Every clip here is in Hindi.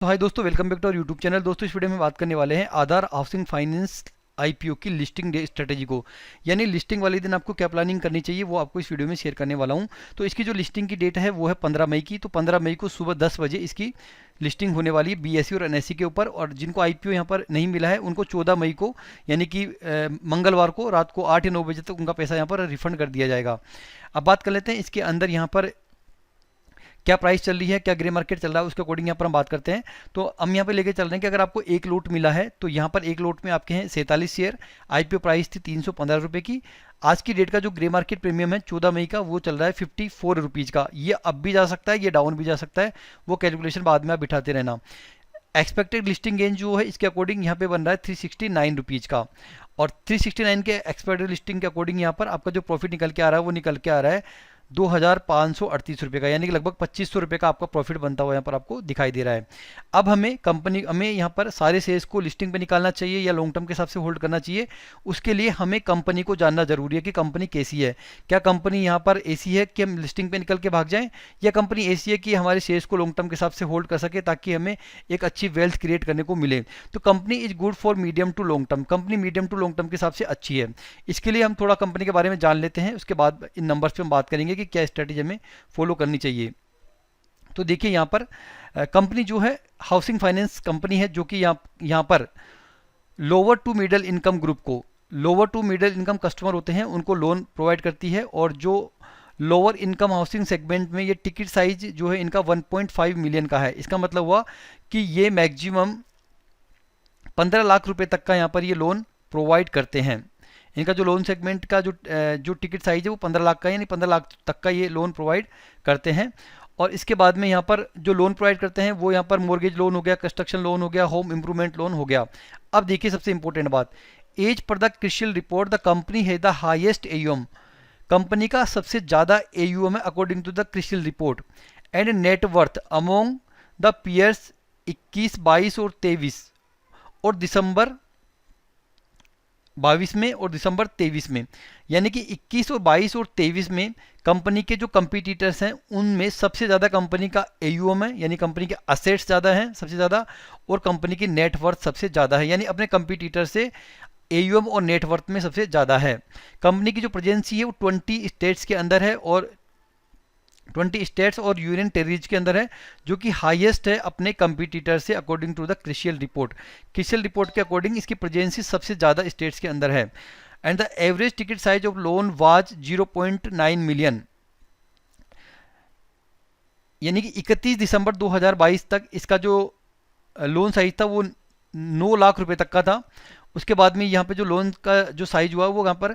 तो हाय दोस्तों, welcome back to our YouTube channel. दोस्तों इस वीडियो में बात करने वाले हैं आधार हाउसिंग फाइनेंस आईपीओ की लिस्टिंग डे स्ट्रेटेजी को, यानी लिस्टिंग वाले दिन आपको क्या प्लानिंग करनी चाहिए वो आपको इस वीडियो में शेयर करने वाला हूं। तो इसकी जो लिस्टिंग की डेट है वो है 15 मई की। तो 15 मई को सुबह 10 बजे इसकी लिस्टिंग होने वाली है बीएसई और एनएसई के ऊपर। और जिनको आईपीओ यहाँ पर नहीं मिला है उनको 14 मई को यानी कि मंगलवार को रात को 8 या 9 बजे तक उनका पैसा यहाँ पर रिफंड कर दिया जाएगा। अब बात कर लेते हैं इसके अंदर यहाँ पर क्या प्राइस चल रही है, क्या ग्रे मार्केट चल रहा है, उसके अकॉर्डिंग यहाँ पर हम बात करते हैं। तो हम यहाँ पे लेके चल रहे हैं कि अगर आपको एक लोट मिला है तो यहाँ पर एक लोट में आपके हैं 47 शेयर। आईपीओ प्राइस थी 315 रुपये की। आज की डेट का जो ग्रे मार्केट प्रीमियम है 14 मई का वो चल रहा है 54 रुपीज़ का। ये अब भी जा सकता है, ये डाउन भी जा सकता है, वो कैलकुलेशन बाद में आप बिठाते रहना। एक्सपेक्टेड लिस्टिंग गेन जो है इसके अकॉर्डिंग यहाँ पे बन रहा है 369 रुपीज़ का। और 369 के एक्सपेक्टेड लिस्टिंग के अकॉर्डिंग यहाँ पर आपका जो प्रॉफिट निकल के आ रहा है वो निकल के आ रहा है 2538 रुपये का, यानी कि लगभग 2500 रुपये का आपका प्रॉफिट बनता हुआ यहाँ पर आपको दिखाई दे रहा है। अब हमें यहाँ पर सारे शेयर्स को लिस्टिंग पे निकालना चाहिए या लॉन्ग टर्म के हिसाब से होल्ड करना चाहिए। उसके लिए हमें कंपनी को जानना जरूरी है कि कंपनी कैसी है। क्या कंपनी यहाँ पर ऐसी है कि हम लिस्टिंग पे निकल के भाग जाएं, या कंपनी ऐसी है कि हमारे शेयर्स को लॉन्ग टर्म के हिसाब से होल्ड कर सके ताकि हमें एक अच्छी वेल्थ क्रिएट करने को मिले। तो company is good for medium to long term, company medium to long term के हिसाब से अच्छी है। इसके लिए हम थोड़ा कंपनी के बारे में जान लेते हैं, उसके बाद इन नंबर्स पे हम बात करेंगे कि क्या स्ट्रेटेजी हमें फॉलो करनी चाहिए। तो देखिए यहाँ पर कंपनी जो है हाउसिंग फाइनेंस कंपनी है, जो कि यहाँ पर lower to middle income group को, lower to middle income customer होते हैं उनको लोन प्रोवाइड करती है। और जो लोअर इनकम हाउसिंग सेगमेंट में ये टिकट साइज जो है इनका 1.5 मिलियन का है। इसका मतलब हुआ कि ये मैक्सिमम 15 लाख रुपए तक का यहाँ पर ये लोन प्रोवाइड करते हैं। इनका जो लोन सेगमेंट का जो टिकट साइज है वो 15 लाख का है, यानी 15 लाख तक का ये लोन प्रोवाइड करते हैं। और इसके बाद में यहाँ पर जो लोन प्रोवाइड करते हैं वो यहाँ पर मॉर्गेज लोन हो गया, कंस्ट्रक्शन लोन हो गया, होम इंप्रूवमेंट लोन हो गया। अब देखिए सबसे इंपॉर्टेंट बात, as per the CRISIL report the company है द हाइएस्ट एयूएम, कंपनी का सबसे ज़्यादा एयूएम है according to the CRISIL report. And net worth among the peers 21, 22 और 23 और दिसंबर 22 में और दिसंबर 23 में, यानी कि 21 और 22 और 23 में कंपनी के जो कंपटीटर्स हैं उनमें सबसे ज़्यादा कंपनी का एयूएम है, यानी कंपनी के असेट्स ज़्यादा हैं सबसे ज़्यादा, और कंपनी की नेटवर्थ सबसे ज़्यादा है, यानी अपने कंपटीटर से एयूएम और नेटवर्थ में सबसे ज़्यादा है। कंपनी की जो प्रेजेंसी है वो 20 स्टेट्स के अंदर है और 20 स्टेट्स और यूनियन टेरिटरीज के अंदर है, जो कि हाईएस्ट है अपने कंपटीटर से according to the CRISIL report. CRISIL report के अकॉर्डिंग इसकी प्रेजेंसी सबसे ज़्यादा स्टेट्स के अंदर है। And the average ticket size of loan was 0.9 million, यानी कि 31 दिसंबर 2022 तक इसका जो लोन साइज था वो 9 लाख रुपए तक का था। उसके बाद में यहाँ पे जो लोन का जो साइज हुआ वो यहाँ पर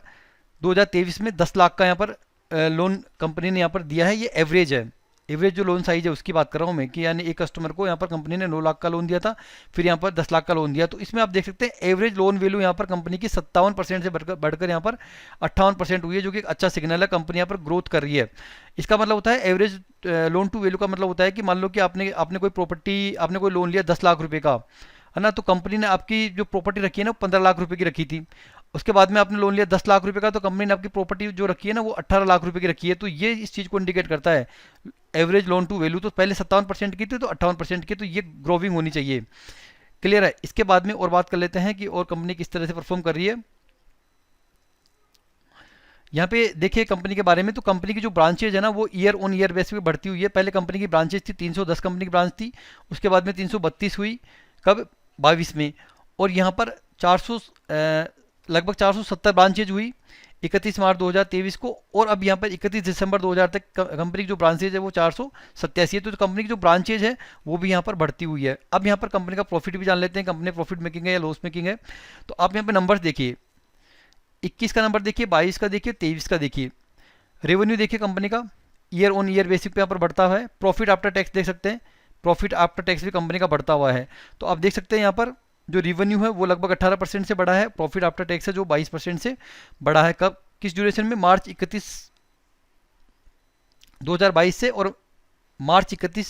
2023 में 10 लाख का यहाँ पर लोन कंपनी ने यहाँ पर दिया है। ये एवरेज है, एवरेज जो लोन साइज है उसकी बात कर रहा हूँ मैं, कि यानी एक कस्टमर को यहाँ पर कंपनी ने 9 लाख का लोन दिया था, फिर यहाँ पर 10 लाख का लोन दिया। तो इसमें आप देख सकते हैं एवरेज लोन वैल्यू यहाँ पर कंपनी की 57% से बढ़कर यहाँ पर 58% हुई है, जो कि एक अच्छा सिग्नल है, कंपनी यहाँ पर ग्रोथ कर रही है। इसका मतलब होता है एवरेज लोन टू वैल्यू का मतलब होता है कि मान लो कि आपने कोई प्रॉपर्टी, आपने कोई लोन लिया 10 लाख रुपये का, है ना, तो कंपनी ने आपकी जो प्रॉपर्टी रखी है ना 15 लाख रुपए की रखी थी। उसके बाद में आपने लोन लिया 10 लाख रुपए का, तो कंपनी ने आपकी प्रॉपर्टी जो रखी है ना वो 18 लाख रुपए की रखी है। तो ये इस चीज़ को इंडिकेट करता है एवरेज लोन टू वैल्यू। तो पहले 57% की थी तो 58% की, तो ये ग्रोविंग होनी चाहिए। क्लियर है। इसके बाद में और बात कर लेते हैं कि और कंपनी किस तरह से परफॉर्म कर रही है। यहाँ पे देखिए कंपनी के बारे में, तो कंपनी की जो ब्रांचेज है ना वो ईयर ऑन ईयर बेस पे बढ़ती हुई है। पहले कंपनी की ब्रांचेज थी 310 कंपनी की ब्रांच थी, उसके बाद में 332 हुई, कब 22 में। और यहाँ पर 400 लगभग 470 ब्रांचेज हुई 31 मार्च 2023 को। और अब यहाँ पर 31 दिसंबर 2000 तक कंपनी की जो ब्रांचेज है वो 487 है। तो कंपनी की जो ब्रांचेज है वो भी यहाँ पर बढ़ती हुई है। अब यहाँ पर कंपनी का प्रॉफिट भी जान लेते हैं, कंपनी प्रॉफिट मेकिंग है या लॉस मेकिंग है। तो आप यहाँ पे नंबर्स देखिए, 21 का नंबर देखिए, 22 का देखिए, 23 का देखिए। रेवेन्यू देखिए कंपनी का ईयर ऑन ईयर बेसिस पे यहाँ पर बढ़ता हुआ है। प्रॉफिट आफ्टर टैक्स देख सकते हैं, प्रॉफिट आफ्टर टैक्स भी कंपनी का बढ़ता हुआ है। तो आप देख सकते हैं यहाँ पर जो रिवेन्यू है वो लगभग 18% से बढ़ा है, प्रॉफिट आफ्टर टैक्स है जो 22% से बढ़ा है। कब, किस ड्यूरेशन में, मार्च 31 2022 से और मार्च 31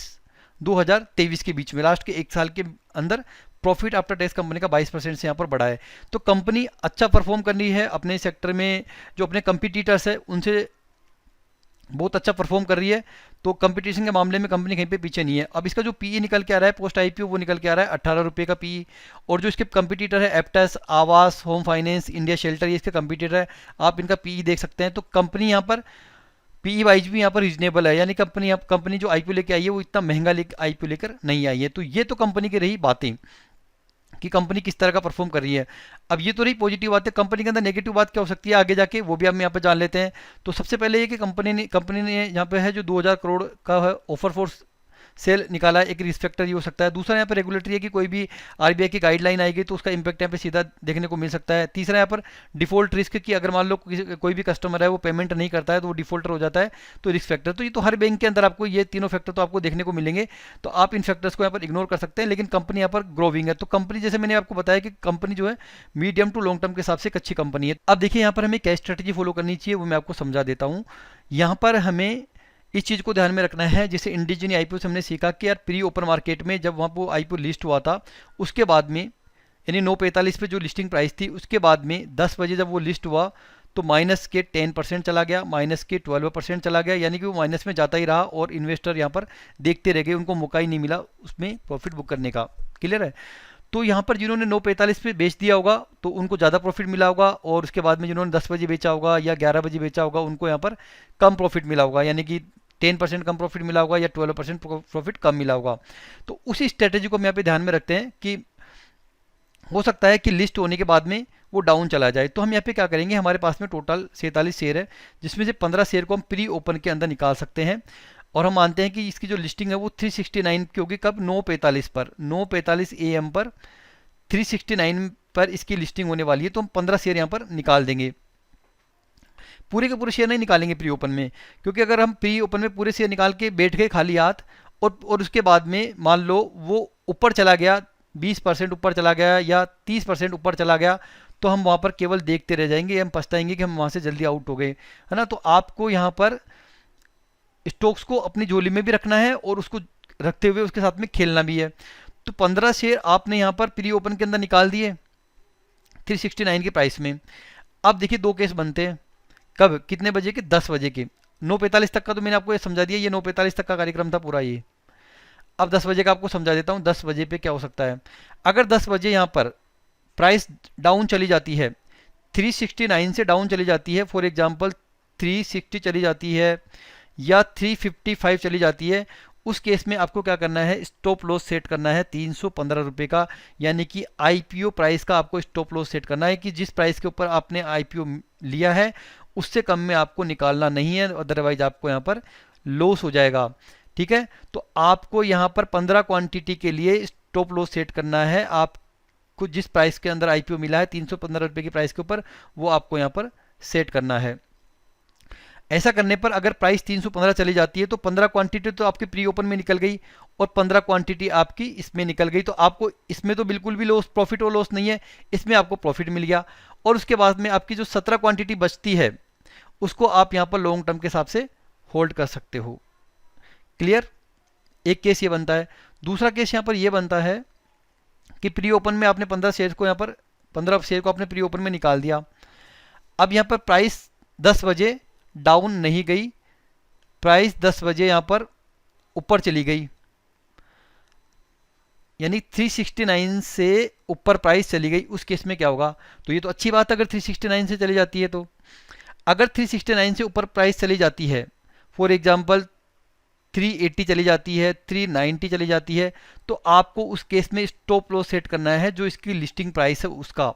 2023 के बीच में, लास्ट के एक साल के अंदर प्रॉफिट आफ्टर टैक्स कंपनी का 22% से यहाँ पर बढ़ा है। तो कंपनी अच्छा परफॉर्म कर रही है अपने सेक्टर में, जो अपने कंपटीटर्स है उनसे बहुत अच्छा परफॉर्म कर रही है, तो कंपटीशन के मामले में कंपनी कहीं पे पीछे नहीं है। अब इसका जो पीई निकल के आ रहा है पोस्ट आईपीओ, वो निकल के आ रहा है 18 रुपये का पीई। और जो इसके कंपटीटर है एप्टेस, आवास होम फाइनेंस, इंडिया शेल्टर, ये इसके कंपटीटर है, आप इनका पीई देख सकते हैं। तो कंपनी यहाँ पर पीई वाइज भी यहाँ पर रीजनेबल है, यानी कंपनी जो आईपीओ लेके आई है वो इतना महंगा आईपीओ लेकर नहीं आई है। तो ये तो कंपनी की रही बातें कि कंपनी किस तरह का परफॉर्म कर रही है। अब ये तो रही पॉजिटिव बात है, कंपनी के अंदर नेगेटिव बात क्या हो सकती है आगे जाके, वो भी हम यहाँ पे जान लेते हैं। तो सबसे पहले ये कि कंपनी ने यहाँ पे है जो 2000 करोड़ का है ऑफर फोर्स सेल निकाला है, एक रिस्क फैक्टर ये हो सकता है। दूसरा यहाँ पर रेगुलेटरी है कि कोई भी आरबीआई की गाइडलाइन आएगी तो उसका इंपैक्ट यहाँ पे सीधा देखने को मिल सकता है। तीसरा यहाँ पर डिफॉल्ट रिस्क की, अगर मान लो कोई भी कस्टमर है वो पेमेंट नहीं करता है तो वो डिफॉल्टर हो जाता है, तो रिस्क फैक्टर। तो ये तो हर बैंक के अंदर आपको ये तीनों फैक्टर तो आपको देखने को मिलेंगे, तो आप इन फैक्टर्स को यहाँ पर इग्नोर कर सकते हैं। लेकिन कंपनी यहाँ पर ग्रोविंग है, तो कंपनी जैसे मैंने आपको बताया कि कंपनी जो है मीडियम टू लॉन्ग टर्म के हिसाब से एक अच्छी कंपनी है। अब देखिए यहाँ पर हमें क्या स्ट्रेटेजी फॉलो करनी चाहिए, वो मैं आपको समझा देता हूँ। यहाँ पर हमें इस चीज़ को ध्यान में रखना है, जैसे इंडिजिनी आईपीओ से हमने सीखा कि यार प्री ओपन मार्केट में जब वहाँ पर आईपीओ लिस्ट हुआ था, उसके बाद में यानी 9:45 पे जो लिस्टिंग प्राइस थी, उसके बाद में 10 बजे जब वो लिस्ट हुआ तो माइनस के 10% चला गया, माइनस के 12% चला गया, यानी कि वो माइनस में जाता ही रहा और इन्वेस्टर यहाँ पर देखते रह गए, उनको मौका ही नहीं मिला उसमें प्रॉफिट बुक करने का। क्लियर है? तो यहाँ पर जिन्होंने 9:45 पे बेच दिया होगा तो उनको ज़्यादा प्रॉफिट मिला होगा, और उसके बाद में जिन्होंने 10 बजे बेचा होगा या 11 बजे बेचा होगा उनको यहाँ पर कम प्रॉफिट मिला होगा, यानी कि 10% कम प्रॉफिट मिला होगा या 12% प्रॉफिट कम मिला होगा। तो उसी स्ट्रेटेजी को हम यहाँ पे ध्यान में रखते हैं कि हो सकता है कि लिस्ट होने के बाद में वो डाउन चला जाए। तो हम यहाँ पे क्या करेंगे, हमारे पास में टोटल 47 शेयर है, जिसमें से 15 शेयर को हम प्री ओपन के अंदर निकाल सकते हैं। और हम मानते हैं कि इसकी जो लिस्टिंग है वो 369 की होगी, कब? 9:45 पर, 9:45 AM पर 369 पर इसकी लिस्टिंग होने वाली है। तो हम 15 शेयर यहाँ पर निकाल देंगे, पूरे के पूरे शेयर नहीं निकालेंगे प्री ओपन में, क्योंकि अगर हम प्री ओपन में पूरे शेयर निकाल के बैठ गए खाली हाथ और उसके बाद में मान लो वो ऊपर चला गया, 20% ऊपर चला गया या 30% ऊपर चला गया, तो हम वहाँ पर केवल देखते रह जाएंगे, हम पछताएंगे कि हम वहाँ से जल्दी आउट हो गए, है ना। तो आपको यहाँ पर स्टॉक्स को अपनी झोली में भी रखना है और उसको रखते हुए उसके साथ में खेलना भी है। तो 15 शेयर आपने यहाँ पर प्री ओपन के अंदर निकाल दिए 369 के प्राइस में। अब देखिए दो केस बनते हैं, कब? कितने बजे के? 10 बजे के। 9:45 तक का तो मैंने आपको ये समझा दिया, ये 9:45 तक का कार्यक्रम था पूरा ये। अब 10 बजे का आपको समझा देता हूँ, 10 बजे पे क्या हो सकता है। अगर 10 बजे यहाँ पर प्राइस डाउन चली जाती है, 369 से डाउन चली जाती है, फॉर एग्जांपल 360 चली जाती है या 355 चली जाती है, उस केस में आपको क्या करना है, स्टॉप लॉस सेट करना है 315 रुपये का, यानी कि आईपीओ प्राइस का आपको स्टॉप लॉस सेट करना है कि जिस प्राइस के ऊपर आपने आईपीओ लिया है उससे कम में आपको निकालना नहीं है, अदरवाइज आपको यहाँ पर लॉस हो जाएगा। ठीक है, तो आपको यहाँ पर 15 क्वांटिटी के लिए स्टॉप लॉस सेट करना है। आपको जिस प्राइस के अंदर आईपीओ मिला है 315 रुपये की प्राइस के ऊपर, वो आपको यहाँ पर सेट करना है। ऐसा करने पर अगर प्राइस 315 चली जाती है तो 15 क्वांटिटी तो आपकी प्री ओपन में निकल गई और 15 क्वांटिटी आपकी इसमें निकल गई, तो आपको इसमें तो बिल्कुल भी लॉस, प्रॉफिट और लॉस नहीं है, इसमें आपको प्रॉफिट मिल गया। और उसके बाद में आपकी जो 17 क्वांटिटी बचती है उसको आप यहाँ पर लॉन्ग टर्म के हिसाब से होल्ड कर सकते हो। क्लियर? एक केस ये बनता है। दूसरा केस यहाँ पर ये बनता है कि प्री ओपन में आपने 15 शेयर को यहाँ पर 15 शेयर को आपने प्री ओपन में निकाल दिया। अब यहाँ पर प्राइस 10 बजे डाउन नहीं गई, प्राइस 10 बजे यहाँ पर ऊपर चली गई, यानी 369 से ऊपर प्राइस चली गई, उस केस में क्या होगा? तो ये तो अच्छी बात है अगर 369 से चली जाती है। तो अगर 369 से ऊपर प्राइस चली जाती है, फॉर एग्जांपल 380 चली जाती है, 390 चली जाती है, तो आपको उस केस में स्टॉप लॉस सेट करना है जो इसकी लिस्टिंग प्राइस है उसका,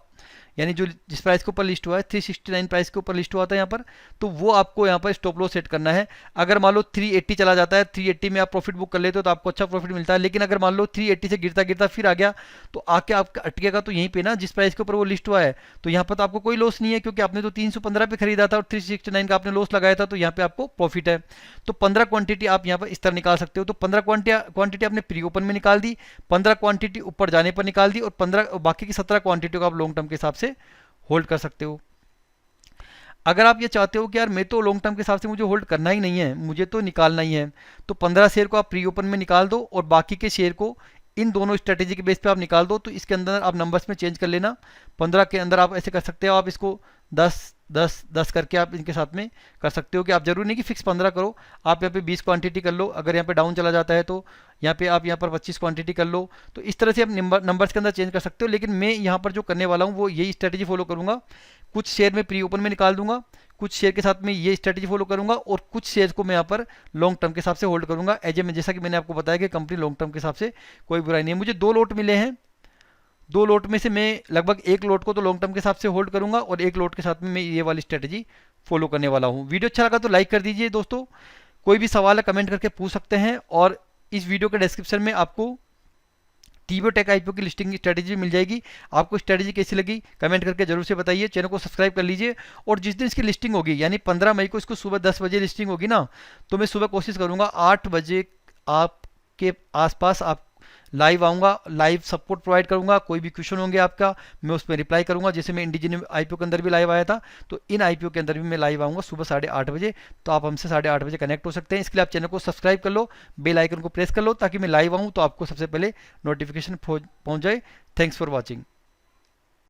यानी जो जिस प्राइस के ऊपर लिस्ट हुआ है 369 प्राइस के ऊपर लिस्ट हुआ था यहाँ पर, तो वो आपको यहाँ पर स्टॉप लॉस सेट करना है। अगर मान लो 380 चला जाता है, 380 में आप प्रॉफिट बुक कर लेते हो तो आपको अच्छा प्रॉफिट मिलता है, लेकिन अगर मान लो 380 से गिरता गिरता फिर आ गया तो आके आपका अटकेगा तो यहीं पे ना जिस प्राइस के ऊपर वो लिस्ट हुआ है, तो यहाँ पर तो आपको कोई लॉस नहीं है क्योंकि आपने तो 315 पे खरीदा था और 369 का आपने लॉस लगाया था, तो यहाँ पे आपको प्रॉफिट है। तो 15 क्वांटिटी आप यहाँ पर इस तरह निकाल सकते हो। तो 15 क्वांटिटी आपने प्री ओपन में निकाल दी, 15 क्वांटिटी ऊपर जाने पर निकाल दी और 15 बाकी की 17 क्वांटिटी को आप लॉन्ग टर्म के हिसाब से होल्ड कर सकते हो। अगर आप ये चाहते हो कि यार मैं तो लॉन्ग टर्म के हिसाब से मुझे होल्ड करना ही नहीं है, मुझे तो निकालना ही है, तो 15 शेयर को आप प्री ओपन में निकाल दो और बाकी के शेयर को इन दोनों स्ट्रेटेजी के बेस पे आप निकाल दो। तो इसके अंदर आप नंबर्स में चेंज कर लेना, 15 के अंदर आप ऐसे कर सकते हो, आप इसको 10 करके आप इनके साथ में कर सकते हो कि आप जरूरी नहीं कि फिक्स 15 करो, आप यहाँ पे 20 क्वांटिटी कर लो, अगर यहाँ पे डाउन चला जाता है तो यहाँ पे आप यहाँ पर 25 क्वांटिटी कर लो। तो इस तरह से आप नंबर्स के अंदर चेंज कर सकते हो, लेकिन मैं यहाँ पर जो करने वाला हूँ वो यही स्ट्रेटेजी फॉलो करूँगा। कुछ शेयर में प्री ओपन में निकाल दूंगा, कुछ शेयर के साथ में ये स्ट्रेटेजी फॉलो करूंगा, और कुछ शेयर को मैं यहाँ पर लॉन्ग टर्म के हिसाब से होल्ड करूंगा। जैसा कि मैंने आपको बताया कि कंपनी लॉन्ग टर्म के हिसाब से कोई बुराई नहीं है। मुझे 2 लॉट मिले हैं, 2 लॉट में से मैं लगभग 1 लॉट को तो लॉन्ग टर्म के हिसाब से होल्ड करूंगा और 1 लॉट के साथ में मैं ये वाली स्ट्रेटेजी फॉलो करने वाला हूँ। वीडियो अच्छा लगा तो लाइक कर दीजिए दोस्तों, कोई भी सवाल है कमेंट करके पूछ सकते हैं, और इस वीडियो के डिस्क्रिप्शन में आपको टीवीटेक आईपीओ की लिस्टिंग की स्ट्रेटेजी मिल जाएगी। आपको स्ट्रेटेजी कैसी लगी कमेंट करके जरूर से बताइए, चैनल को सब्सक्राइब कर लीजिए। और जिस दिन इसकी लिस्टिंग होगी यानी 15 मई को इसको सुबह 10 बजे लिस्टिंग होगी ना, तो मैं सुबह कोशिश करूंगा 8 बजे आपके आसपास आप लाइव आऊँगा, लाइव सपोर्ट प्रोवाइड करूँगा। कोई भी क्वेश्चन होंगे आपका मैं उस पर रिप्लाई करूँगा। जैसे मैं इंडिजिन आईपीओ के अंदर भी लाइव आया था, तो इन आईपीओ के अंदर भी मैं लाइव आऊँगा सुबह 8:30 बजे। तो आप हमसे 8:30 बजे कनेक्ट हो सकते हैं। इसके लिए आप चैनल को सब्सक्राइब कर लो, बेल आइकन को प्रेस कर लो, ताकि मैं लाइव आऊँ तो आपको सबसे पहले नोटिफिकेशन पहुँच जाए। Thanks for watching.